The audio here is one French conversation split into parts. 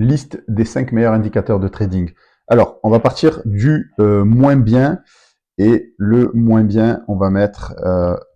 liste des 5 meilleurs indicateurs de trading. Alors, on va partir du moins bien. Et le moins bien, on va mettre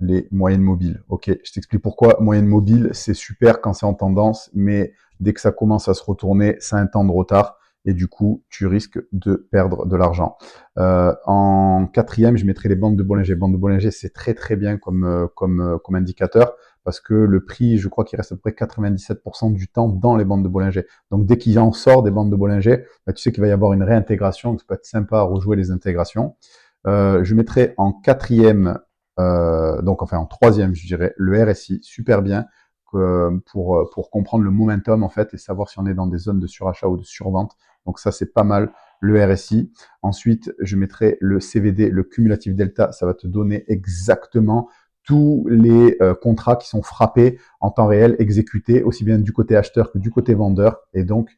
les moyennes mobiles. Ok, je t'explique pourquoi. Moyenne mobile, c'est super quand c'est en tendance, mais dès que ça commence à se retourner, ça a un temps de retard. Et du coup, tu risques de perdre de l'argent. En quatrième, je mettrai les bandes de Bollinger. Bandes de Bollinger, c'est très très bien comme indicateur parce que le prix, je crois qu'il reste à peu près 97% du temps dans les bandes de Bollinger. Donc dès qu'il en sort des bandes de Bollinger, bah, tu sais qu'il va y avoir une réintégration. Donc ça peut être sympa à rejouer les intégrations. Je mettrai en quatrième, donc enfin en troisième, je dirais, le RSI, super bien pour comprendre le momentum en fait et savoir si on est dans des zones de surachat ou de survente. Donc ça, c'est pas mal, le RSI. Ensuite, je mettrai le CVD, le cumulatif delta. Ça va te donner exactement tous les contrats qui sont frappés en temps réel, exécutés, aussi bien du côté acheteur que du côté vendeur. Et donc,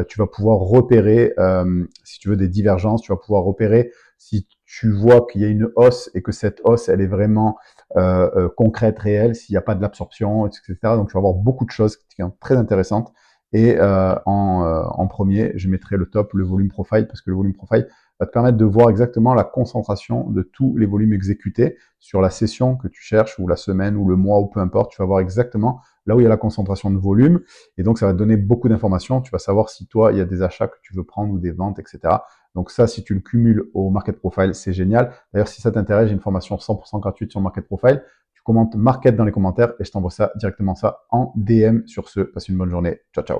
tu vas pouvoir repérer, si tu veux, des divergences, tu vas pouvoir repérer si tu vois qu'il y a une hausse et que cette hausse, elle est vraiment concrète, réelle, s'il n'y a pas de l'absorption, etc. Donc, tu vas avoir beaucoup de choses qui sont très intéressantes. Et en premier, je mettrai le top, le volume profile, parce que le volume profile va te permettre de voir exactement la concentration de tous les volumes exécutés sur la session que tu cherches, ou la semaine, ou le mois, ou peu importe. Tu vas voir exactement là où il y a la concentration de volume. Et donc, ça va te donner beaucoup d'informations. Tu vas savoir si toi, il y a des achats que tu veux prendre ou des ventes, etc. Donc ça, si tu le cumules au Market Profile, c'est génial. D'ailleurs, si ça t'intéresse, j'ai une formation 100% gratuite sur Market Profile. Tu commentes Market dans les commentaires et je t'envoie ça directement ça en DM. Sur ce, passe une bonne journée. Ciao, ciao.